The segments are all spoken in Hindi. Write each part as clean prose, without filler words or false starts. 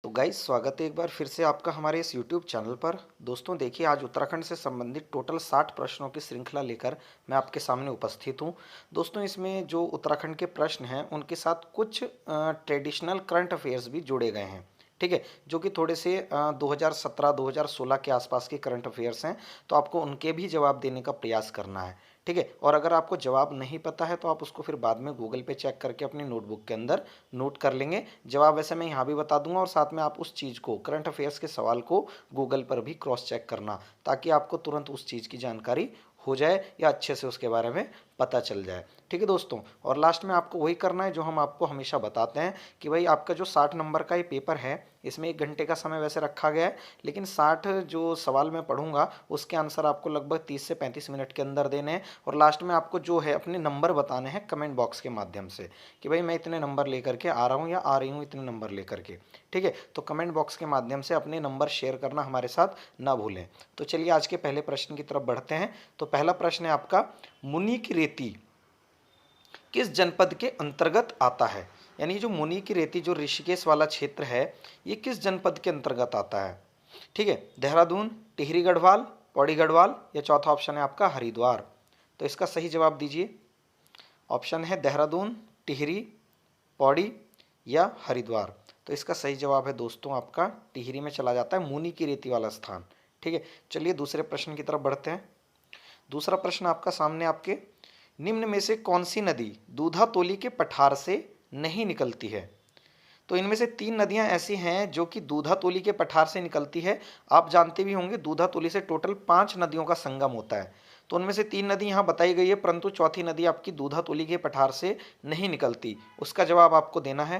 तो गाइस स्वागत है एक बार फिर से आपका हमारे इस YouTube चैनल पर। दोस्तों देखिए, आज उत्तराखंड से संबंधित टोटल 60 प्रश्नों की श्रृंखला लेकर मैं आपके सामने उपस्थित हूं। दोस्तों इसमें जो उत्तराखंड के प्रश्न हैं उनके साथ कुछ ट्रेडिशनल करंट अफेयर्स भी जोड़े गए हैं। ठीक है, जो कि थोड़े से 2017-2016 के आसपास के करंट अफेयर्स हैं, तो आपको उनके भी जवाब देने का प्रयास करना है। ठीक है, और अगर आपको जवाब नहीं पता है तो आप उसको फिर बाद में गूगल पे चेक करके अपनी नोटबुक के अंदर नोट कर लेंगे। जवाब वैसे मैं यहाँ भी बता दूंगा और साथ में आप उस चीज़ को, करंट अफेयर्स के सवाल को गूगल पर भी क्रॉस चेक करना, ताकि आपको तुरंत उस चीज़ की जानकारी हो जाए या अच्छे से उसके बारे में पता चल जाए। ठीक है दोस्तों, और लास्ट में आपको वही करना है जो हम आपको हमेशा बताते हैं कि भाई आपका जो 60 नंबर का ये पेपर है, इसमें 1 घंटे का समय वैसे रखा गया है, लेकिन 60 जो सवाल मैं पढ़ूंगा उसके आंसर आपको लगभग 30 से 35 मिनट के अंदर देने हैं। और लास्ट में आपको जो है अपने नंबर बताने हैं कमेंट बॉक्स के माध्यम से कि भाई मैं इतने नंबर लेकर के आ रहा हूँ या आ रही हूँ इतने नंबर लेकर के। ठीक है, तो कमेंट बॉक्स के माध्यम से अपने नंबर शेयर करना हमारे साथ ना भूलें। तो चलिए आज के पहले प्रश्न की तरफ बढ़ते हैं। तो पहला प्रश्न है आपका, मुनि की रेती किस जनपद के अंतर्गत आता है? यानी जो मुनि की रेती, जो ऋषिकेश वाला क्षेत्र है, ये किस जनपद के अंतर्गत आता है? ठीक है, देहरादून, टिहरी गढ़वाल, पौड़ी गढ़वाल, या चौथा ऑप्शन है आपका हरिद्वार। तो इसका सही जवाब दीजिए। ऑप्शन है देहरादून, टिहरी, पौड़ी या हरिद्वार। तो इसका सही जवाब है दोस्तों आपका टिहरी में चला जाता है मुनि की रेती वाला स्थान। ठीक है, चलिए दूसरे प्रश्न की तरफ बढ़ते हैं। दूसरा प्रश्न आपका सामने, आपके निम्न में से कौन सी नदी दूधातोली के पठार से नहीं निकलती है? तो इनमें से 3 नदियां ऐसी हैं जो कि दूधातोली के पठार से निकलती है। आप जानते भी होंगे दूधातोली से टोटल 5 नदियों का संगम होता है। तो उनमें से 3 नदी यहाँ बताई गई है, परंतु चौथी नदी आपकी दूधातोली के पठार से नहीं निकलती। उसका जवाब आपको देना है।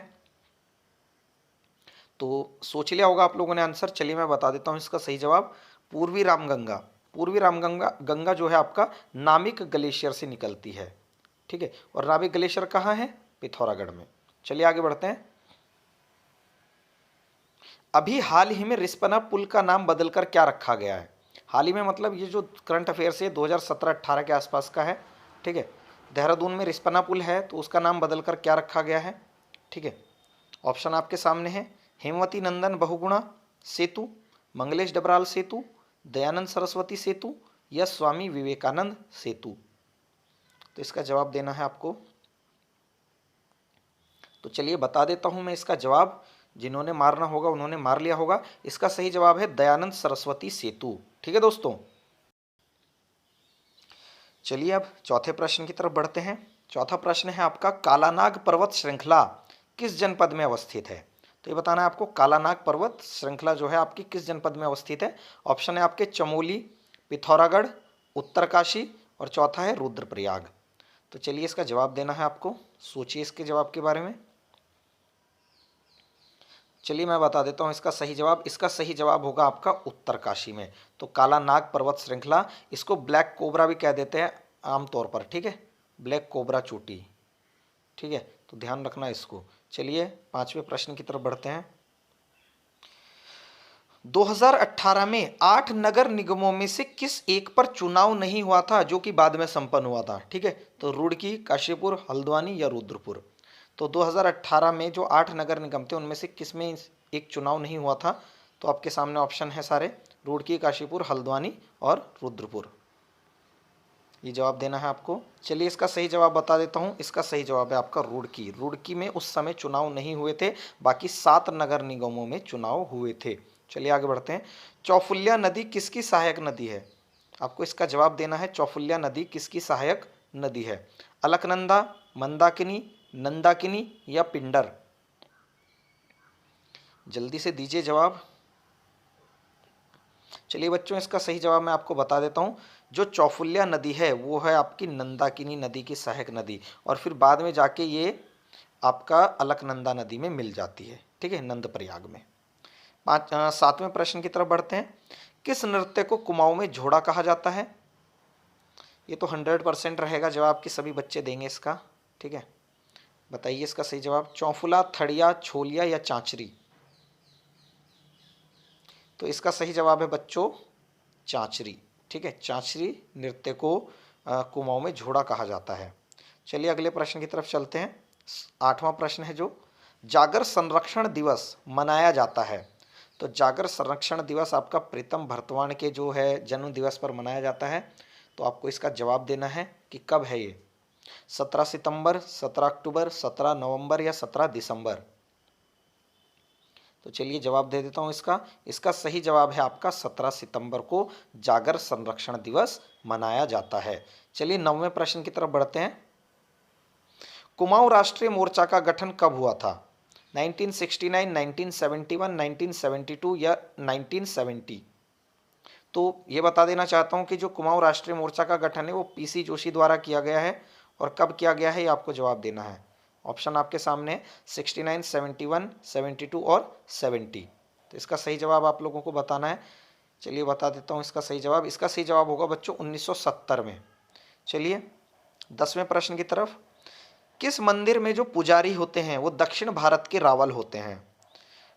तो सोच लिया होगा आप लोगों ने आंसर। चलिए मैं बता देता हूँ इसका सही जवाब, पूर्वी रामगंगा। पूर्वी रामगंगा गंगा जो है आपका नामिक ग्लेशियर से निकलती है। ठीक है, और नामिक ग्लेशियर कहाँ है? पिथौरागढ़ में। चलिए आगे बढ़ते हैं। अभी हाल ही में रिस्पना पुल का नाम बदलकर क्या रखा गया है? हाल ही में मतलब ये जो करंट अफेयर्स है 2017-18 के आसपास का है। ठीक है, देहरादून में रिस्पना पुल है तो उसका नाम बदलकर क्या रखा गया है? ठीक है, ऑप्शन आपके सामने है, हेमवती नंदन बहुगुणा सेतु, मंगलेश डबराल सेतु, दयानंद सरस्वती सेतु, या स्वामी विवेकानंद सेतु। तो इसका जवाब देना है आपको। तो चलिए बता देता हूं मैं इसका जवाब, जिन्होंने मारना होगा उन्होंने मार लिया होगा। इसका सही जवाब है दयानंद सरस्वती सेतु। ठीक है दोस्तों, चलिए अब चौथे प्रश्न की तरफ बढ़ते हैं। चौथा प्रश्न है आपका, कालानाग पर्वत श्रृंखला किस जनपद में अवस्थित है? तो ये बताना है आपको, कालानाग पर्वत श्रृंखला जो है आपकी किस जनपद में अवस्थित है? ऑप्शन है आपके चमोली, पिथौरागढ़, उत्तरकाशी, और चौथा है रुद्रप्रयाग। तो चलिए इसका जवाब देना है आपको। सोचिए इसके जवाब के बारे में। चलिए मैं बता देता हूँ इसका सही जवाब। इसका सही जवाब होगा आपका उत्तरकाशी में। तो काला नाग पर्वत श्रृंखला, इसको ब्लैक कोबरा भी कह देते हैं आमतौर पर। ठीक है, ब्लैक कोबरा चोटी। ठीक है, तो ध्यान रखना इसको। चलिए पांचवें प्रश्न की तरफ बढ़ते हैं। 2018 में 8 नगर निगमों में से किस एक पर चुनाव नहीं हुआ था जो कि बाद में संपन्न हुआ था? ठीक है, तो रुड़की, काशीपुर, हल्द्वानी या रुद्रपुर। तो 2018 में जो 8 नगर निगम थे उनमें से किस में एक चुनाव नहीं हुआ था? तो आपके सामने ऑप्शन है सारे, रुड़की, काशीपुर, हल्द्वानी और रुद्रपुर। ये जवाब देना है आपको। चलिए इसका सही जवाब बता देता हूँ। इसका सही जवाब है आपका रुड़की। रुड़की में उस समय चुनाव नहीं हुए थे, बाकी 7 नगर निगमों में चुनाव हुए थे। चलिए आगे बढ़ते हैं। चौफुलिया नदी किसकी सहायक नदी है? आपको इसका जवाब देना है, चौफुलिया नदी किसकी सहायक नदी है? अलकनंदा, मंदाकिनी, नंदाकिनी या पिंडर। जल्दी से दीजिए जवाब। चलिए बच्चों, इसका सही जवाब मैं आपको बता देता हूँ। जो चौफुलिया नदी है वो है आपकी नंदाकिनी नदी की सहायक नदी, और फिर बाद में जाके ये आपका अलकनंदा नदी में मिल जाती है। ठीक है, नंदप्रयाग में। सातवें प्रश्न की तरफ बढ़ते हैं। किस नृत्य को कुमाऊं में झोड़ा कहा जाता है? ये तो 100% रहेगा जवाब कि सभी बच्चे देंगे इसका। ठीक है, बताइए इसका सही जवाब। चौफुला, थड़िया, छोलिया या चांचरी। तो इसका सही जवाब है बच्चों चांचरी। ठीक है, चांचरी नृत्य को कुमाऊं में झोड़ा कहा जाता है। चलिए अगले प्रश्न की तरफ चलते हैं। 8वां प्रश्न है जो, जागर संरक्षण दिवस मनाया जाता है? तो जागर संरक्षण दिवस आपका प्रीतम भरतवाण के जो है जन्म दिवस पर मनाया जाता है। तो आपको इसका जवाब देना है कि कब है ये, 17 सितंबर, 17 अक्टूबर, 17 नवंबर या 17 दिसंबर। तो चलिए जवाब दे देता हूं इसका। इसका सही जवाब है आपका 17 सितंबर को जागर संरक्षण दिवस मनाया जाता है। चलिए 9वें प्रश्न की तरफ बढ़ते हैं। कुमाऊं राष्ट्रीय मोर्चा का गठन कब हुआ था? 1969, 1971, 1972 या 1970? तो ये बता देना चाहता हूं कि जो कुमाऊं राष्ट्रीय मोर्चा का गठन है वो पीसी जोशी द्वारा किया गया है, और कब किया गया है ये आपको जवाब देना है। ऑप्शन आपके सामने है 69, 71, 72 और 70। तो इसका सही जवाब आप लोगों को बताना है। चलिए बता देता हूँ इसका सही जवाब। इसका सही जवाब होगा बच्चों 1970 में। चलिए 10वें प्रश्न की तरफ। किस मंदिर में जो पुजारी होते हैं वो दक्षिण भारत के रावल होते हैं?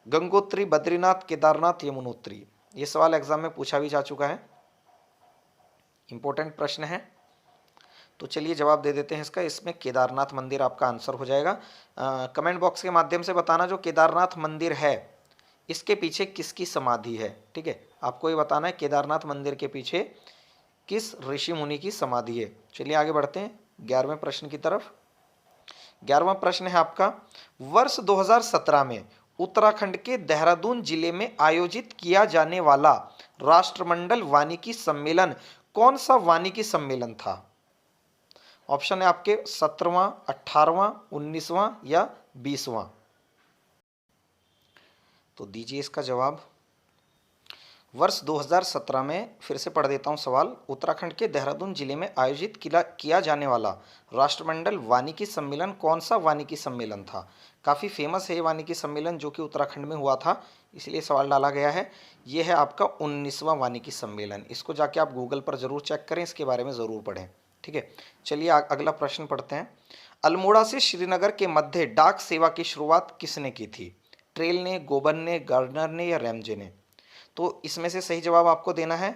गंगोत्री, बद्रीनाथ, केदारनाथ, यमुनोत्री? ये सवाल एग्जाम में पूछा भी जा चुका है, इंपॉर्टेंट प्रश्न है। तो चलिए जवाब दे देते हैं इसका। इसमें केदारनाथ मंदिर आपका आंसर हो जाएगा। कमेंट बॉक्स के माध्यम से बताना जो केदारनाथ मंदिर है इसके पीछे किसकी समाधि है। ठीक है, आपको ये बताना है केदारनाथ मंदिर के पीछे किस ऋषि मुनि की समाधि है। चलिए आगे बढ़ते हैं 11वें प्रश्न की तरफ। 11वां प्रश्न है आपका, वर्ष 2017 में उत्तराखंड के देहरादून जिले में आयोजित किया जाने वाला राष्ट्रमंडल वानिकी सम्मेलन कौन सा वानिकी सम्मेलन था? ऑप्शन है आपके 17वां, 18वां, 19वां या 20वां? तो दीजिए इसका जवाब। वर्ष 2017 में, फिर से पढ़ देता हूं सवाल, उत्तराखंड के देहरादून जिले में आयोजित किया जाने वाला राष्ट्रमंडल वानिकी सम्मेलन कौन सा वानिकी सम्मेलन था? काफ़ी फेमस है ये वानिकी सम्मेलन जो कि उत्तराखंड में हुआ था, इसलिए सवाल डाला गया है। ये है आपका 19वां वानिकी सम्मेलन। इसको जाके आप गूगल पर जरूर चेक करें, इसके बारे में ज़रूर पढ़ें। ठीक है, चलिए अगला प्रश्न पढ़ते हैं। अल्मोड़ा से श्रीनगर के मध्य डाक सेवा की शुरुआत किसने की थी? ट्रेल ने, गोबन ने, गार्डनर ने या रैमजे ने? तो इसमें से सही जवाब आपको देना है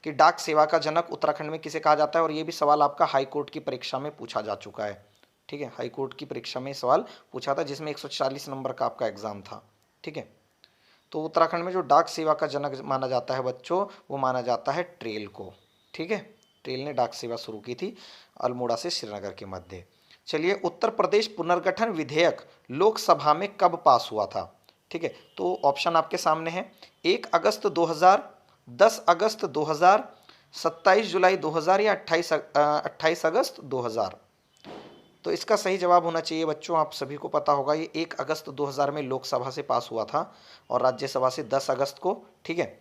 कि डाक सेवा का जनक उत्तराखंड में किसे कहा जाता है। और ये भी सवाल आपका हाई कोर्ट की परीक्षा में पूछा जा चुका है। ठीक है, हाई कोर्ट की परीक्षा में सवाल पूछा था जिसमें 140 नंबर का आपका एग्जाम था। ठीक है, तो उत्तराखंड में जो डाक सेवा का जनक माना जाता है बच्चों, वो माना जाता है ट्रेल को। ठीक है, ट्रेल ने डाक सेवा शुरू की थी अल्मोड़ा से श्रीनगर के मध्य। चलिए, उत्तर प्रदेश पुनर्गठन विधेयक लोकसभा में कब पास हुआ था? ठीक है, तो ऑप्शन आपके सामने है 1 अगस्त 2000, 10 अगस्त 2000, 27 जुलाई 2000 या 28 अगस्त 2000? तो इसका सही जवाब होना चाहिए बच्चों, आप सभी को पता होगा, ये 1 अगस्त 2000 में लोकसभा से पास हुआ था और राज्यसभा से 10 अगस्त को। ठीक है,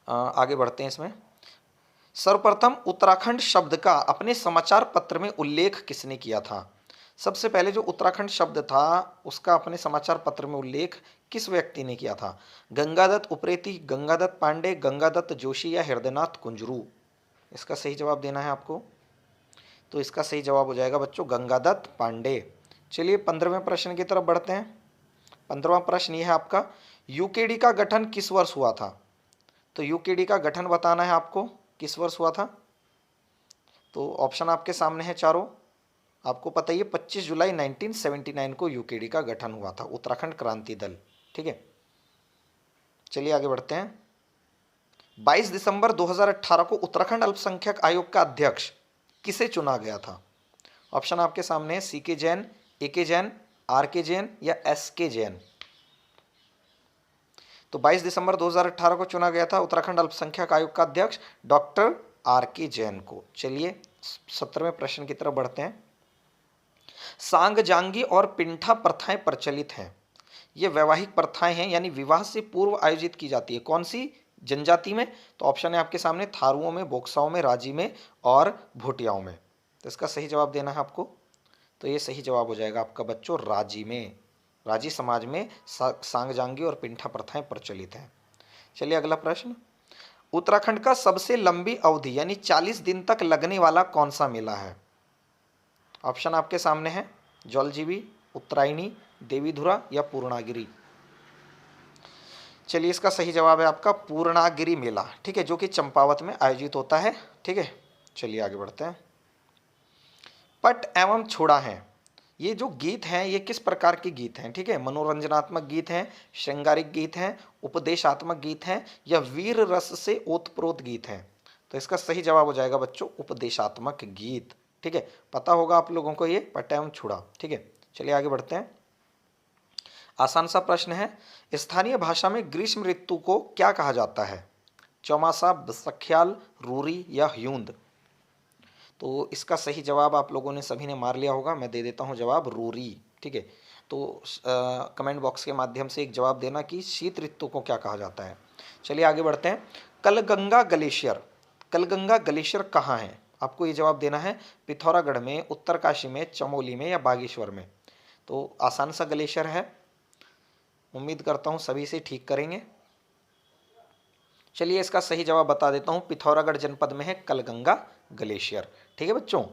आगे बढ़ते हैं इसमें। सर्वप्रथम उत्तराखंड शब्द का अपने समाचार पत्र में उल्लेख किसने किया था? सबसे पहले जो उत्तराखंड शब्द था उसका अपने समाचार पत्र में उल्लेख किस व्यक्ति ने किया था? गंगादत्त उप्रेती, गंगादत्त पांडे, गंगादत्त जोशी या हृदयनाथ कुंजरू? इसका सही जवाब देना है आपको। तो इसका सही जवाब हो जाएगा बच्चों गंगादत्त पांडे। चलिए 15वें प्रश्न की तरफ बढ़ते हैं। 15वां प्रश्न ये है आपका, यूकेडी का गठन किस वर्ष हुआ था? तो यूकेडी का गठन बताना है आपको, किस वर्ष हुआ था? तो ऑप्शन आपके सामने है चारों। आपको पता ही है 25 जुलाई 1979 को यूकेडी का गठन हुआ था, उत्तराखंड क्रांति दल। ठीक है, चलिए आगे बढ़ते हैं। 22 दिसंबर 2018 को उत्तराखंड अल्पसंख्यक आयोग का अध्यक्ष किसे चुना गया था? ऑप्शन आपके सामने है सी के जैन, ए के जैन, आर के जैन या एस के जैन? तो 22 दिसंबर 2018 को चुना गया था उत्तराखंड अल्पसंख्यक आयोग का अध्यक्ष डॉक्टर आर के जैन को। चलिए 17वें प्रश्न की तरफ बढ़ते हैं। सांग जांगी और पिंठा प्रथाएं प्रचलित हैं। ये वैवाहिक प्रथाएं हैं, यानी विवाह से पूर्व आयोजित की जाती है। कौन सी जनजाति में? तो ऑप्शन है आपके सामने थारुओं में, बोक्साओं में, राजी में और भोटियाओं में। तो इसका सही जवाब देना है आपको। तो ये सही जवाब हो जाएगा आपका बच्चों राजी में। राजी समाज में सांग जांगी और पिंठा प्रथाएं प्रचलित हैं। चलिए अगला प्रश्न, उत्तराखंड का सबसे लंबी अवधि यानी 40 दिन तक लगने वाला कौन सा मेला है? ऑप्शन आपके सामने है जौलजीबी, उत्तरायणी, देवीधुरा या पूर्णागिरी? चलिए इसका सही जवाब है आपका पूर्णागिरी मेला। ठीक है, जो कि चंपावत में आयोजित होता है। ठीक है, चलिए आगे बढ़ते हैं। पट एवं छुड़ा है ये जो गीत हैं ये किस प्रकार के गीत हैं? ठीक है, मनोरंजनात्मक गीत हैं, श्रृंगारिक गीत हैं, उपदेशात्मक गीत हैं या वीर रस से ओतप्रोत गीत हैं? तो इसका सही जवाब हो जाएगा बच्चों उपदेशात्मक गीत। ठीक है, पता होगा आप लोगों को ये पट्टा एवं छुड़ा। ठीक है, चलिए आगे बढ़ते हैं। आसान सा प्रश्न है, स्थानीय भाषा में ग्रीष्म ऋतु को क्या कहा जाता है? चौमासा, बसख्याल, रूरी या ह्यूंद? तो इसका सही जवाब आप लोगों ने सभी ने मार लिया होगा। मैं दे देता हूं जवाब रूरी। ठीक है, तो कमेंट बॉक्स के माध्यम से एक जवाब देना कि शीत ऋतु को क्या कहा जाता है। चलिए आगे बढ़ते हैं। कलगंगा ग्लेशियर, कलगंगा ग्लेशियर कहाँ है? आपको ये जवाब देना है पिथौरागढ़ में, उत्तरकाशी में, चमोली में या बागेश्वर में। तो आसान सा ग्लेशियर है, उम्मीद करता हूँ सभी से ठीक करेंगे। चलिए इसका सही जवाब बता देता हूँ, पिथौरागढ़ जनपद में है कलगंगा ग्लेशियर। ठीक है बच्चों,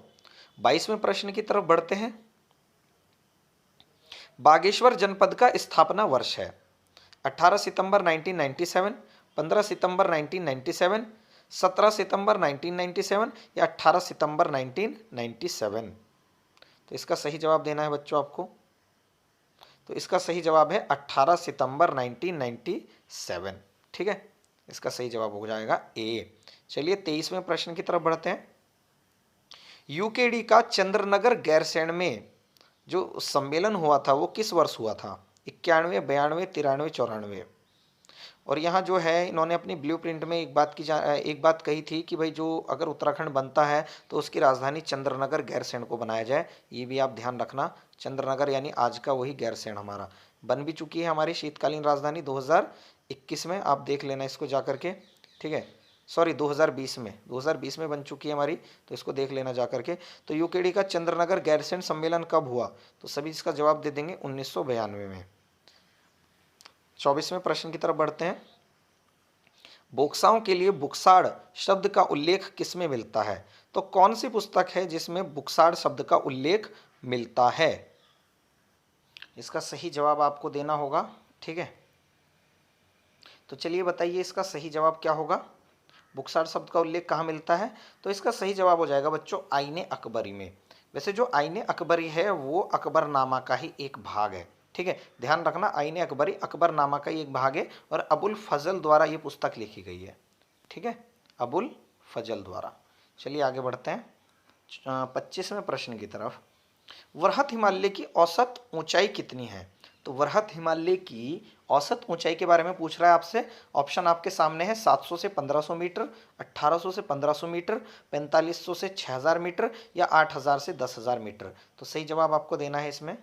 22वें प्रश्न की तरफ बढ़ते हैं। बागेश्वर जनपद का स्थापना वर्ष है 18 सितंबर 1997, 15 सितंबर 1997, 17 सितंबर 1997 या 18 सितंबर 1997? तो इसका सही जवाब देना है बच्चों आपको। तो इसका सही जवाब है 18 सितंबर 1997। ठीक है, इसका सही जवाब हो जाएगा ए। चलिए 23वें प्रश्न की तरफ बढ़ते हैं। यूकेडी का चंद्रनगर गैरसैंण में जो सम्मेलन हुआ था वो किस वर्ष हुआ था? 91, 92, 93, 94? और यहाँ जो है इन्होंने अपनी ब्लूप्रिंट में एक बात कही थी कि भाई जो अगर उत्तराखंड बनता है तो उसकी राजधानी चंद्रनगर गैरसैंण को बनाया जाए। ये भी आप ध्यान रखना, चंद्रनगर यानी आज का वही गैरसैंण हमारा बन भी चुकी है हमारी शीतकालीन राजधानी 2021 में। आप देख लेना इसको जा करके। ठीक है, सॉरी 2020 में बन चुकी है हमारी, तो इसको देख लेना जा करके। तो यूकेडी का चंद्रनगर गैरसैंण सम्मेलन कब हुआ? तो सभी इसका जवाब दे देंगे 1992 में। 24वें प्रश्न की तरफ बढ़ते हैं। बोक्साओं के लिए बुक्साड़ शब्द का उल्लेख किसमें मिलता है? तो कौन सी पुस्तक है जिसमें बुक्साड़ शब्द का उल्लेख मिलता है? इसका सही जवाब आपको देना होगा। ठीक है, तो चलिए बताइए इसका सही जवाब क्या होगा? बुक्साड़ शब्द का उल्लेख कहाँ मिलता है? तो इसका सही जवाब हो जाएगा बच्चों आईने अकबरी में। वैसे जो आईने अकबरी है वो अकबरनामा का ही एक भाग है। ठीक है, ध्यान रखना, आईने अकबरी अकबरनामा का ही एक भाग है और अबुल फजल द्वारा ये पुस्तक लिखी गई है। ठीक है, अबुल फजल द्वारा। चलिए आगे बढ़ते हैं 25वें प्रश्न की तरफ। वरहत हिमालय की औसत ऊंचाई कितनी है? तो वरहत हिमालय की औसत ऊंचाई के बारे में पूछ रहा है आपसे। ऑप्शन आपके सामने है 700 से 1500 मीटर, 1800 से 1500 मीटर, 4500 से 6000 मीटर या 8000 से 10000 मीटर। तो सही जवाब आपको देना है इसमें।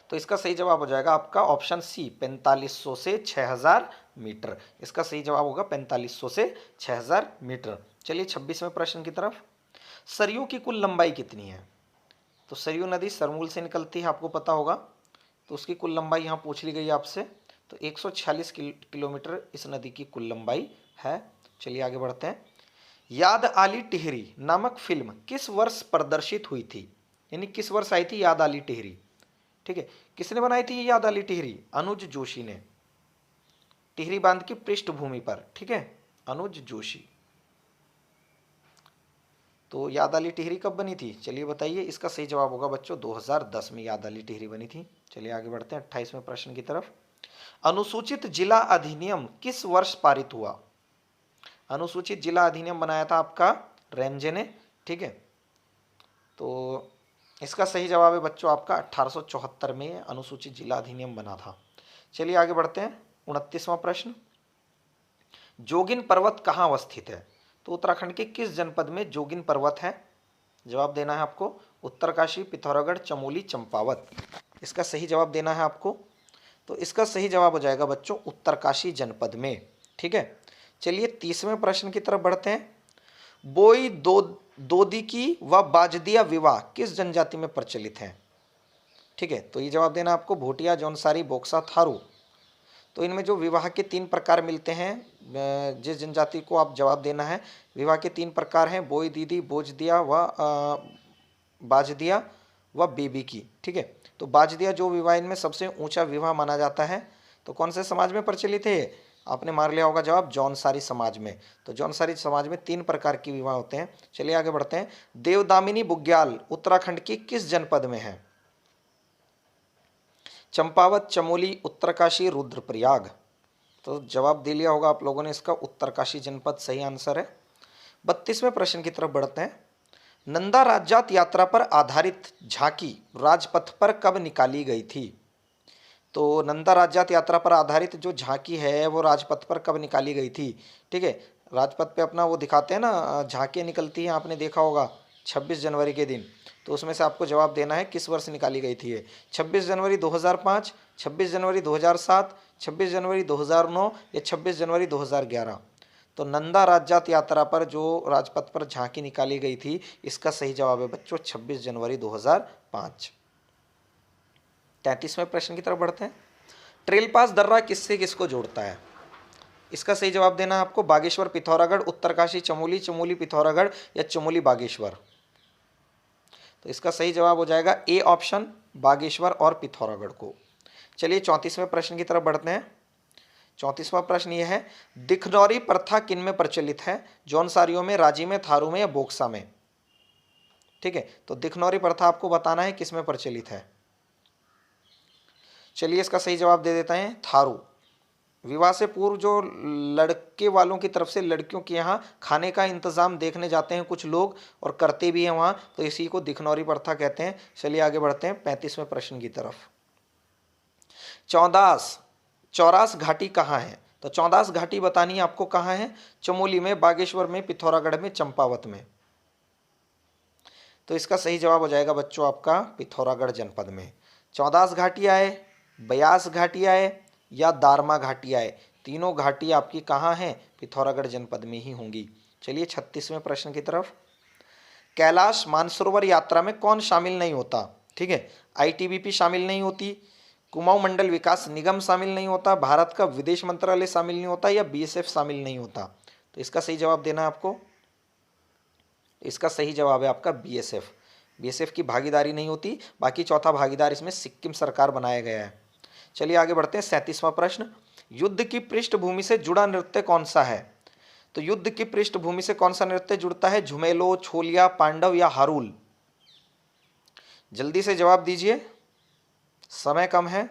तो इसका सही जवाब हो जाएगा आपका ऑप्शन सी 4500 से 6000 मीटर। इसका सही जवाब होगा 4500 से 6000 मीटर। चलिए 26वें प्रश्न की तरफ। सरयू की कुल लंबाई कितनी है? तो सरयू नदी सरमूल से निकलती है, आपको पता होगा। तो उसकी कुल लंबाई यहाँ पूछ ली गई आपसे। तो 146 किलोमीटर इस नदी की कुल लंबाई है। चलिए आगे बढ़ते हैं। याद आली टिहरी नामक फिल्म किस वर्ष प्रदर्शित हुई थी? यानी किस वर्ष आई थी याद आली टिहरी? ठीक है, किसने बनाई थी ये याद आली टिहरी? अनुज जोशी ने, टिहरी बांध की पृष्ठभूमि पर। ठीक है, अनुज जोशी। तो याद आली टिहरी कब बनी थी? चलिए बताइए। इसका सही जवाब होगा बच्चों 2010 में याद आली टिहरी बनी थी। चलिए आगे बढ़ते हैं 28वें प्रश्न की तरफ। अनुसूचित जिला अधिनियम किस वर्ष पारित हुआ? अनुसूचित जिला अधिनियम बनाया था आपका रेंजे ने। ठीक है, तो इसका सही जवाब है बच्चों आपका 1874 में अनुसूचित जिला अधिनियम बना था। चलिए आगे बढ़ते हैं 29वां प्रश्न। जोगिन पर्वत कहाँ अवस्थित है? तो उत्तराखंड के किस जनपद में जोगिन पर्वत है? जवाब देना है आपको उत्तरकाशी, पिथौरागढ़, चमोली, चंपावत। इसका सही जवाब देना है आपको। तो इसका सही जवाब हो जाएगा बच्चों उत्तरकाशी जनपद में। ठीक है, चलिए 30वें प्रश्न की तरफ बढ़ते हैं। बोई दोदिकी व बाजदिया विवाह किस जनजाति में प्रचलित है? ठीक है, तो ये जवाब देना आपको भोटिया, जौनसारी, बोक्सा, थारू। तो इनमें जो विवाह के 3 प्रकार मिलते हैं, जिस जनजाति को आप जवाब देना है, विवाह के 3 प्रकार हैं बोई दीदी, बोजदिया व बाजदिया व बेबी की। ठीक है, तो बाजदिया जो विवाह इनमें सबसे ऊंचा विवाह माना जाता है। तो कौन से समाज में प्रचलित है? आपने मार लिया होगा जवाब जौनसारी समाज में। तो जौनसारी समाज में 3 प्रकार के विवाह होते हैं। चलिए आगे बढ़ते हैं। देवदामिनी बुग्याल उत्तराखंड की किस जनपद में है? चंपावत, चमोली, उत्तरकाशी, रुद्रप्रयाग। तो जवाब दे लिया होगा आप लोगों ने इसका, उत्तरकाशी जनपद सही आंसर है। 32वें प्रश्न की तरफ बढ़ते हैं। नंदा राज्यात यात्रा पर आधारित झांकी राजपथ पर कब निकाली गई थी? तो नंदा राज्यात यात्रा पर आधारित जो झांकी है वो राजपथ पर कब निकाली गई थी? ठीक है, राजपथ पे अपना वो दिखाते हैं ना, झांकियाँ निकलती हैं, आपने देखा होगा 26 जनवरी के दिन। तो उसमें से आपको जवाब देना है किस वर्ष निकाली गई थी ये। 26 जनवरी 2005, 26 जनवरी 2007, 26 जनवरी 2009 या 26 जनवरी 2011। तो नंदा राज्यात यात्रा पर जो राजपथ पर झांकी निकाली गई थी, इसका सही जवाब है बच्चों 26 जनवरी 2005। 33वें प्रश्न की तरफ बढ़ते हैं। ट्रेल पास दर्रा किससे किसको जोड़ता है? इसका सही जवाब देना है आपको बागेश्वर पिथौरागढ़, उत्तरकाशी चमोली, चमोली पिथौरागढ़ या चमोली बागेश्वर। तो इसका सही जवाब हो जाएगा ए ऑप्शन, बागेश्वर और पिथौरागढ़ को। चलिए 34वें प्रश्न की तरफ बढ़ते हैं। 34वां प्रश्न यह है, दिखनौरी प्रथा किन में प्रचलित है? जौनसारियों में, राजी में, थारू में या बोक्सा में? ठीक है, तो दिखनौरी प्रथा आपको बताना है किस में प्रचलित है। चलिए इसका सही जवाब दे देते हैं थारू। विवाह से पूर्व जो लड़के वालों की तरफ से लड़कियों के यहाँ खाने का इंतजाम देखने जाते हैं कुछ लोग, और करते भी हैं वहाँ, तो इसी को दिखनौरी प्रथा कहते हैं। चलिए आगे बढ़ते हैं 35वें प्रश्न की तरफ। चौरास घाटी कहाँ है? तो चौदास घाटी बतानी है आपको कहाँ है। चमोली में, बागेश्वर में, पिथौरागढ़ में, चंपावत में। तो इसका सही जवाब हो जाएगा बच्चों आपका पिथौरागढ़ जनपद में। चौदास घाटी आए, बयास घाटी आए या दारमा घाटी आए, तीनों घाटी आपकी कहाँ हैं? पिथौरागढ़ जनपद में ही होंगी। चलिए 36वें प्रश्न की तरफ। कैलाश मानसरोवर यात्रा में कौन शामिल नहीं होता? ठीक है, आईटीबीपी शामिल नहीं होती, कुमाऊं मंडल विकास निगम शामिल नहीं होता, भारत का विदेश मंत्रालय शामिल नहीं होता या बीएसएफ शामिल नहीं होता। तो इसका सही जवाब देना है आपको। इसका सही जवाब है आपका बीएसएफ। बीएसएफ की भागीदारी नहीं होती, बाकी चौथा भागीदार इसमें सिक्किम सरकार बनाया गया है। चलिए आगे बढ़ते हैं। 37वां प्रश्न, युद्ध की पृष्ठभूमि से जुड़ा नृत्य कौन सा है? तो युद्ध की पृष्ठभूमि से कौन सा नृत्य जुड़ता है? झुमेलो, छोलिया, पांडव या हारूल? जल्दी से जवाब दीजिए, समय कम है।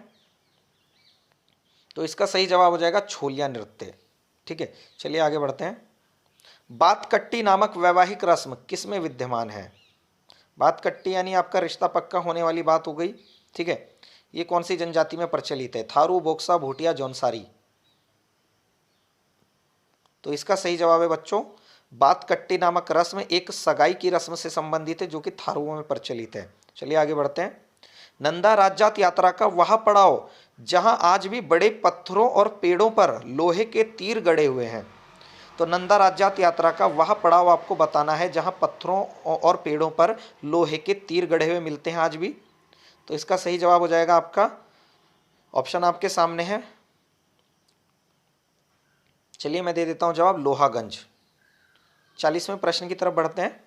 तो इसका सही जवाब हो जाएगा छोलिया नृत्य। ठीक है, चलिए आगे बढ़ते हैं। बात कट्टी नामक वैवाहिक रस्म किस में विद्यमान है? बात कट्टी यानी आपका रिश्ता पक्का होने वाली बात हो गई। ठीक है, ये कौन सी जनजाति में प्रचलित है? थारू, बोक्सा, भूटिया, जौनसारी। तो इसका सही जवाब है बच्चों बात कट्टी नामक रस्म एक सगाई की रस्म से संबंधित है जो कि थारुओं में प्रचलित है। चलिए आगे बढ़ते हैं। नंदा राज्यात यात्रा का वह पड़ाव जहां आज भी बड़े पत्थरों और पेड़ों पर लोहे के तीर गड़े हुए हैं। तो नंदा राज्यात यात्रा का वह पड़ाव आपको बताना है जहां पत्थरों और पेड़ों पर लोहे के तीर गड़े हुए मिलते हैं आज भी। तो इसका सही जवाब हो जाएगा आपका, ऑप्शन आपके सामने है। चलिए मैं दे देता हूं जवाब, लोहागंज। 40वें प्रश्न की तरफ बढ़ते हैं।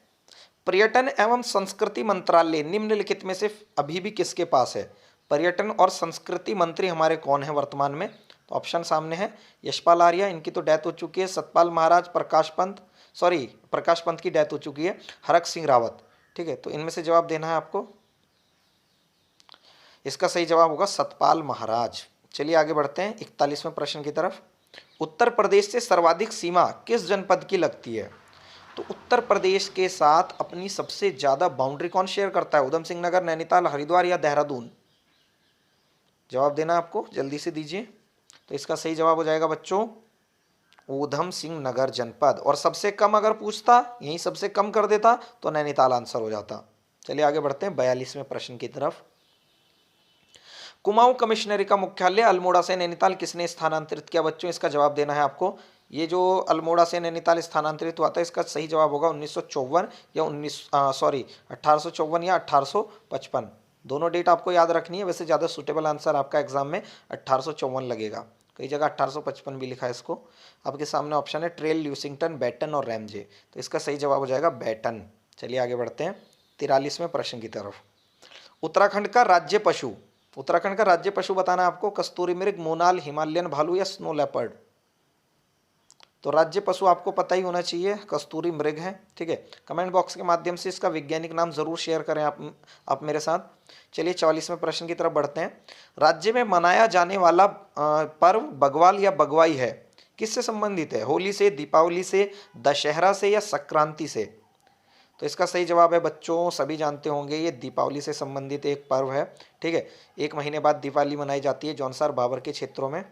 पर्यटन एवं संस्कृति मंत्रालय निम्नलिखित में से अभी भी किसके पास है? पर्यटन और संस्कृति मंत्री हमारे कौन है वर्तमान में? तो ऑप्शन सामने है। यशपाल आर्या, इनकी तो डेथ हो चुकी है। सतपाल महाराज, प्रकाश पंत की डेथ हो चुकी है। हरक सिंह रावत। ठीक है, तो इनमें से जवाब देना है आपको। इसका सही जवाब होगा सतपाल महाराज। चलिए आगे बढ़ते हैं 41वें प्रश्न की तरफ। उत्तर प्रदेश से सर्वाधिक सीमा किस जनपद की लगती है? तो उत्तर प्रदेश के साथ अपनी सबसे ज्यादा बाउंड्री कौन शेयर करता है? उधम सिंह नगर, नैनीताल, हरिद्वार या देहरादून? जवाब देना आपको, जल्दी से दीजिए। तो इसका सही जवाब हो जाएगा बच्चों ऊधम सिंह नगर जनपद। और सबसे कम अगर पूछता, यही सबसे कम कर देता, तो नैनीताल आंसर हो जाता। चलिए आगे बढ़ते हैं 42वें प्रश्न की तरफ। कुमाऊं कमिश्नरी का मुख्यालय अल्मोड़ा से नैनीताल किसने स्थानांतरित किया? बच्चों इसका जवाब देना है आपको। ये जो अल्मोड़ा से नैनीताल स्थानांतरित हुआ था, इसका सही जवाब होगा 1954 या 1854 या 1855। दोनों डेट आपको याद रखनी है। वैसे ज़्यादा सूटेबल आंसर आपका एग्जाम में 1854 लगेगा, कई जगह 1855 भी लिखा है इसको। आपके सामने ऑप्शन है ट्रेल, ल्यूसिंगटन, बैटन और रैमजे। तो इसका सही जवाब हो जाएगा बैटन। चलिए आगे बढ़ते हैं 43वें प्रश्न की तरफ। उत्तराखंड का राज्य पशु बताना है आपको। कस्तूरी मृग, मोनाल, हिमालयन भालू या स्नो लेपर्ड? तो राज्य पशु आपको पता ही होना चाहिए, कस्तूरी मृग है। ठीक है, कमेंट बॉक्स के माध्यम से इसका वैज्ञानिक नाम जरूर शेयर करें आप मेरे साथ। चलिए 44वें प्रश्न की तरफ बढ़ते हैं। राज्य में मनाया जाने वाला पर्व बग्वाल या बगवाई है, किससे संबंधित है? होली से, दीपावली से, दशहरा से या संक्रांति से? तो इसका सही जवाब है बच्चों, सभी जानते होंगे, ये दीपावली से संबंधित एक पर्व है। ठीक है, 1 महीने बाद दीपावली मनाई जाती है जौनसार बाबर के क्षेत्रों में।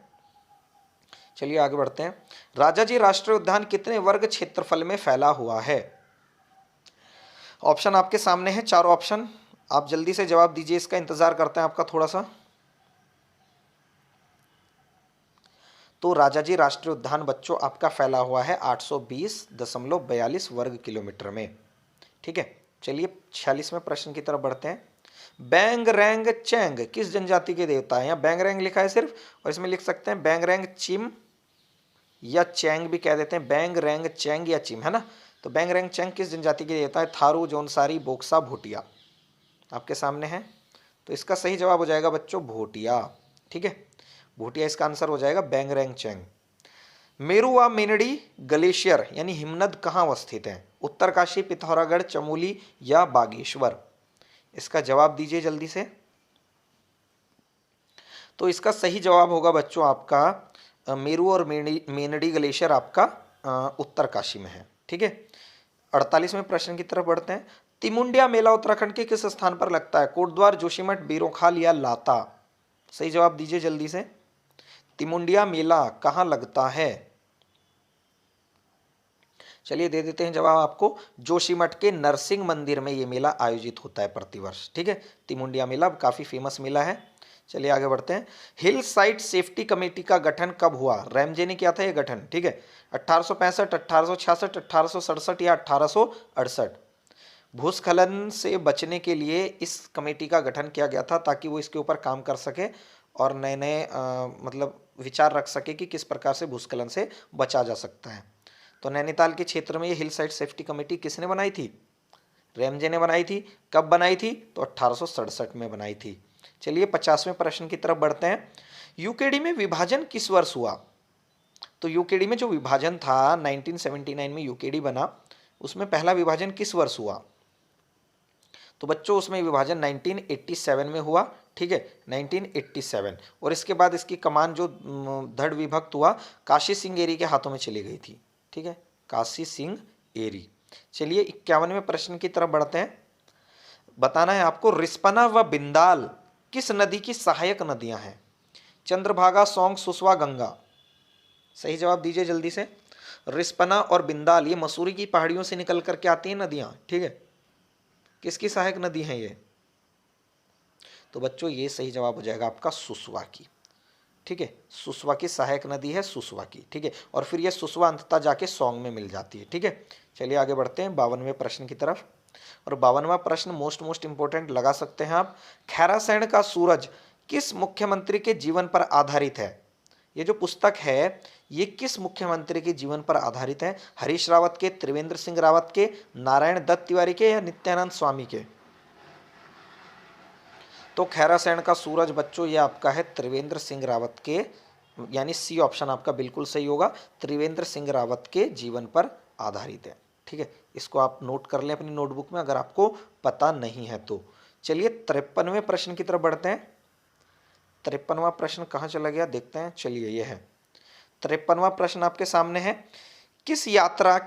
चलिए आगे बढ़ते हैं। राजाजी राष्ट्रीय उद्यान कितने वर्ग क्षेत्रफल में फैला हुआ है? ऑप्शन आपके सामने है, 4 ऑप्शन, आप जल्दी से जवाब दीजिए, इसका इंतजार करते हैं आपका थोड़ा सा। तो राजाजी राष्ट्रीय उद्यान बच्चों आपका फैला हुआ है 820.42 वर्ग किलोमीटर में। ठीक है, चलिए 46वें प्रश्न की तरफ बढ़ते हैं। बैंग रैंग चैंग किस जनजाति के देवता है? यहाँ बैंग रैंग लिखा है सिर्फ, और इसमें लिख सकते हैं बैंग रैंग चिम या चैंग भी कह देते हैं, बैंग रैंग चैंग या चिम, है ना। तो बैंग रैंग चैंग किस जनजाति के देवता है? थारू, जौनसारी, बोक्सा, भूटिया आपके सामने है। तो इसका सही जवाब हो जाएगा बच्चों भूटिया। ठीक है, भूटिया इसका आंसर हो जाएगा, बैंग रैंग चैंग। मेरू व मेनडी ग्लेशियर यानी हिमनद कहाँ अवस्थित है? उत्तरकाशी, पिथौरागढ़, चमोली या बागेश्वर? इसका जवाब दीजिए जल्दी से। तो इसका सही जवाब होगा बच्चों आपका मेरू और मेनडी ग्लेशियर आपका उत्तरकाशी में है। ठीक है, 48वें प्रश्न की तरफ बढ़ते हैं। तिमुंडिया मेला उत्तराखंड के किस स्थान पर लगता है? कोटद्वार, जोशीमठ, बीरोखाल या लाता? सही जवाब दीजिए जल्दी से। तिमुंडिया मेला कहाँ लगता है? चलिए दे देते हैं जवाब आपको, जोशीमठ के नरसिंह मंदिर में ये मेला आयोजित होता है प्रतिवर्ष। ठीक है, तिमुंडिया मेला काफी फेमस मेला है। चलिए आगे बढ़ते हैं। हिल साइट सेफ्टी कमेटी का गठन कब हुआ? रैमजे ने किया था ये गठन। ठीक है, 1865, 1866, 1867 या 1868? भूस्खलन से बचने के लिए इस कमेटी का गठन किया गया था ताकि वो इसके ऊपर काम कर सके और नए नए मतलब विचार रख सके कि किस प्रकार से भूस्खलन से बचा जा सकता है। तो नैनीताल के क्षेत्र में ये हिल साइड सेफ्टी कमेटी किसने बनाई थी? रैमजे ने बनाई थी। कब बनाई थी? तो 1867 में बनाई थी। चलिए 50वें प्रश्न की तरफ बढ़ते हैं। यूकेडी में विभाजन किस वर्ष हुआ? तो यूकेडी में जो विभाजन था 1979 में यूकेडी बना, उसमें पहला विभाजन किस वर्ष हुआ? तो बच्चों उसमें विभाजन 1987 में हुआ। ठीक है, 1987। और इसके बाद इसकी कमान जो धड़ विभक्त हुआ काशी सिंह एरी के हाथों में चली गई थी। ठीक है, काशी सिंह एरी। चलिए 51वें प्रश्न की तरफ बढ़ते हैं। बताना है आपको रिस्पना व बिंदाल किस नदी की सहायक नदियां हैं? चंद्रभागा, सौंग, सुसवा, गंगा? सही जवाब दीजिए जल्दी से। रिस्पना और बिंदाल ये मसूरी की पहाड़ियों से निकल करके आती हैं नदियां। ठीक है, किसकी सहायक नदी है ये? तो बच्चों ये सही जवाब हो जाएगा आपका सुसवा की। ठीक है, सुसवा की सहायक नदी है सुसवा की। ठीक है, और फिर ये सुसवा अंततः जाके सौंग में मिल जाती है। ठीक है, चलिए आगे बढ़ते हैं 52वें प्रश्न की तरफ। और 52वां प्रश्न मोस्ट इंपोर्टेंट लगा सकते हैं आप। खैरासैंण का सूरज किस मुख्यमंत्री के जीवन पर आधारित है? ये जो पुस्तक है ये किस मुख्यमंत्री के जीवन पर आधारित है? हरीश रावत के, त्रिवेंद्र सिंह रावत के, नारायण दत्त तिवारी के या नित्यानंद स्वामी के? तो खैरासैंण का सूरज बच्चों ये आपका है त्रिवेंद्र सिंह रावत के, यानी सी ऑप्शन आपका बिल्कुल सही होगा, त्रिवेंद्र सिंह रावत के जीवन पर आधारित है। ठीक है, इसको आप नोट कर लें अपनी नोटबुक में अगर आपको पता नहीं है तो। चलिए 53वें प्रश्न की तरफ बढ़ते हैं। 53वां प्रश्न कहाँ चला गया देखते हैं। चलिए ये है 53वां प्रश्न आपके सामने है। किस यात्रा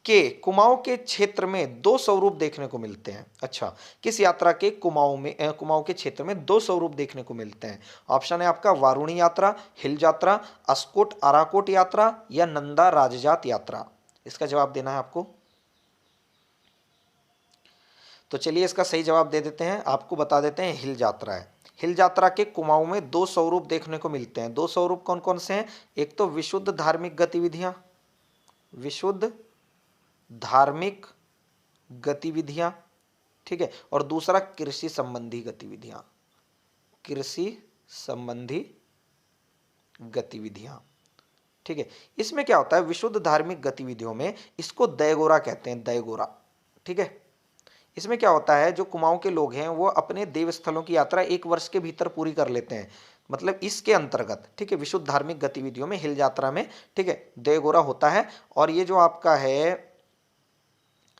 के कुमाऊं के क्षेत्र में 2 स्वरूप देखने को मिलते हैं? अच्छा, किस यात्रा के कुमाऊं के क्षेत्र में 2 स्वरूप देखने को मिलते हैं? ऑप्शन है आपका वारुणी यात्रा, हिल यात्रा, अस्कोट आराकोट यात्रा या नंदा राजजात यात्रा? इसका जवाब देना है आपको। तो चलिए इसका सही जवाब दे देते हैं, आपको बता देते हैं हिल यात्रा है। हिल यात्रा के कुमाऊं में 2 स्वरूप देखने को मिलते हैं। 2 स्वरूप कौन कौन से हैं? एक तो विशुद्ध धार्मिक गतिविधियां, विशुद्ध धार्मिक गतिविधियां, ठीक है, और दूसरा कृषि संबंधी गतिविधियां, कृषि संबंधी गतिविधियां। ठीक है, इसमें क्या होता है विशुद्ध धार्मिक गतिविधियों में, इसको दयगोरा कहते हैं, दयगोरा। ठीक है, इसमें क्या होता है जो कुमाऊं के लोग हैं वो अपने देव स्थलों की यात्रा 1 वर्ष के भीतर पूरी कर लेते हैं। मतलब इसके अंतर्गत, ठीक है, विशुद्ध धार्मिक गतिविधियों में हिल यात्रा में, ठीक है, देवगोरा होता है। और ये जो आपका है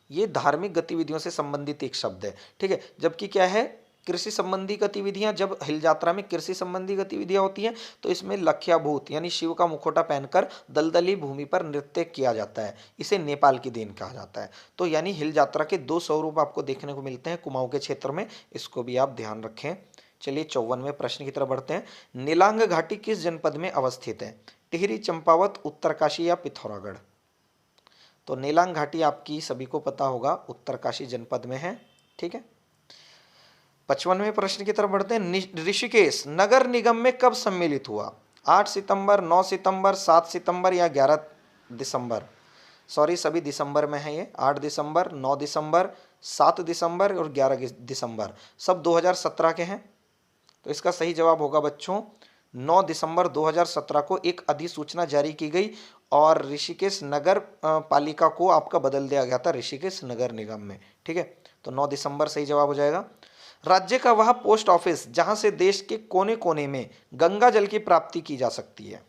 ये धार्मिक गतिविधियों से संबंधित एक शब्द है, ठीक है। जबकि क्या है, कृषि संबंधी गतिविधियां, जब हिल यात्रा में कृषि संबंधी गतिविधियां होती हैं तो इसमें लख्याभूत यानी शिव का मुखौटा पहनकर दलदली भूमि पर नृत्य किया जाता है। इसे नेपाल की देन कहा जाता है। तो यानी हिल यात्रा के दो स्वरूप आपको देखने को मिलते हैं कुमाऊं के क्षेत्र में, इसको भी आप ध्यान रखें। चलिए 54वें प्रश्न की तरफ बढ़ते हैं। नीलांग घाटी किस जनपद में अवस्थित है? टिहरी, चंपावत, उत्तरकाशी या पिथौरागढ़? तो नीलांग घाटी आपकी सभी को पता होगा उत्तरकाशी जनपद में है, ठीक है। 55वें प्रश्न की तरफ बढ़ते हैं। ऋषिकेश नगर निगम में कब सम्मिलित हुआ? 8 सितंबर, 9 सितंबर, 7 सितंबर या 11 दिसंबर? सॉरी, सभी दिसंबर में है ये। 8 दिसंबर, 9 दिसंबर, 7 दिसंबर और 11 दिसंबर, सब 2017 के हैं। तो इसका सही जवाब होगा बच्चों 9 दिसंबर 2017 को एक अधिसूचना जारी की गई और ऋषिकेश नगर पालिका को आपका बदल दिया गया था ऋषिकेश नगर निगम में, ठीक है। तो 9 दिसंबर सही जवाब हो जाएगा। राज्य का वह पोस्ट ऑफिस जहां से देश के कोने कोने में गंगा जल की प्राप्ति की जा सकती है?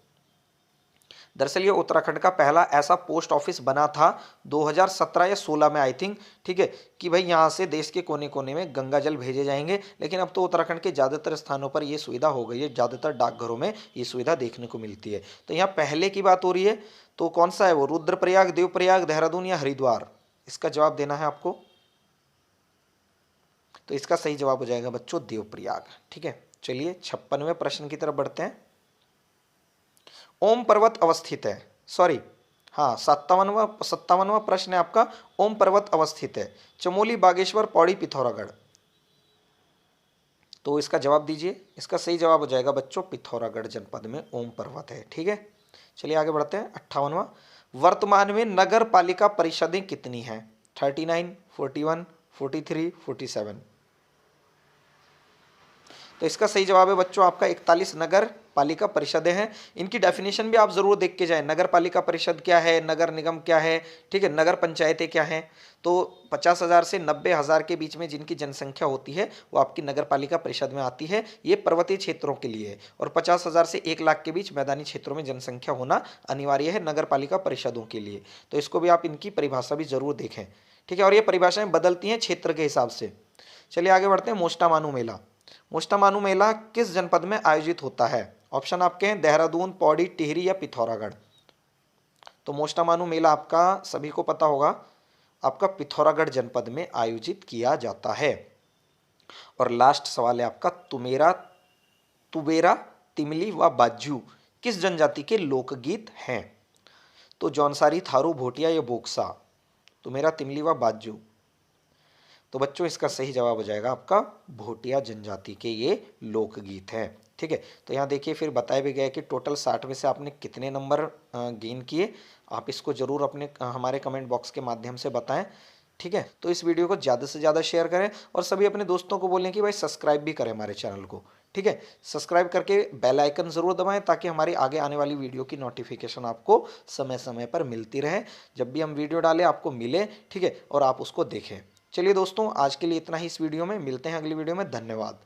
दरअसल ये उत्तराखंड का पहला ऐसा पोस्ट ऑफिस बना था 2017 या 16 में आई थिंक, ठीक है, कि भाई यहाँ से देश के कोने कोने में गंगा जल भेजे जाएंगे। लेकिन अब तो उत्तराखंड के ज़्यादातर स्थानों पर ये सुविधा हो गई है, ज़्यादातर डाकघरों में ये सुविधा देखने को मिलती है। तो यहाँ पहले की बात हो रही है, तो कौन सा है वो? रुद्रप्रयाग, देवप्रयाग, देहरादून या हरिद्वार? इसका जवाब देना है आपको। तो इसका सही जवाब हो जाएगा बच्चों देवप्रयाग, ठीक है। चलिए 56वें प्रश्न की तरफ बढ़ते हैं। ओम पर्वत अवस्थित है, सॉरी हाँ 57वां प्रश्न है आपका। ओम पर्वत अवस्थित है चमोली, बागेश्वर, पौड़ी, पिथौरागढ़? तो इसका जवाब दीजिए। इसका सही जवाब हो जाएगा बच्चों पिथौरागढ़ जनपद में ओम पर्वत है, ठीक है। चलिए आगे बढ़ते हैं। 58वां, वर्तमान में नगर पालिका परिषदें कितनी हैं? 39, 41, 43, 47? तो इसका सही जवाब है बच्चों आपका 41 नगर पालिका परिषदें हैं। इनकी डेफिनेशन भी आप जरूर देख के जाएं। नगर पालिका परिषद क्या है, नगर निगम क्या है, ठीक है, नगर पंचायतें क्या हैं। तो 50,000 से 90,000 के बीच में जिनकी जनसंख्या होती है वो आपकी नगर पालिका परिषद में आती है। ये पर्वतीय क्षेत्रों के लिए है। और 50,000 से 1 लाख के बीच मैदानी क्षेत्रों में जनसंख्या होना अनिवार्य है नगर पालिका परिषदों के लिए। तो इसको भी आप इनकी परिभाषा भी जरूर देखें, ठीक है। और ये परिभाषाएं बदलती हैं क्षेत्र के हिसाब से। चलिए आगे बढ़ते हैं। मोस्टामानू मेला, मोस्टामानू मेला किस जनपद में आयोजित होता है? ऑप्शन आपके हैं देहरादून, पौड़ी, टिहरी या पिथौरागढ़? तो मोस्टामानू मेला आपका सभी को पता होगा आपका पिथौरागढ़ जनपद में आयोजित किया जाता है। और लास्ट सवाल है आपका तुबेरा, तिमली व बाज्यू किस जनजाति के लोकगीत हैं? तो जौनसारी, थारू, भोटिया या बोक्सा? तुमेरा, तिमली व बाज्यू? तो बच्चों इसका सही जवाब हो जाएगा आपका भोटिया जनजाति के ये लोकगीत हैं, ठीक है। तो यहाँ देखिए फिर बताया भी गया कि टोटल 60 में से आपने कितने नंबर गेन किए। आप इसको जरूर अपने हमारे कमेंट बॉक्स के माध्यम से बताएं, ठीक है। तो इस वीडियो को ज़्यादा से ज़्यादा शेयर करें और सभी अपने दोस्तों को बोलें कि भाई सब्सक्राइब भी करें हमारे चैनल को, ठीक है। सब्सक्राइब करके बेल आइकन ज़रूर दबाएं ताकि हमारी आगे आने वाली वीडियो की नोटिफिकेशन आपको समय समय पर मिलती रहे। जब भी हम वीडियो डालें आपको मिले, ठीक है, और आप उसको देखें। चलिए दोस्तों आज के लिए इतना ही इस वीडियो में। मिलते हैं अगली वीडियो में। धन्यवाद।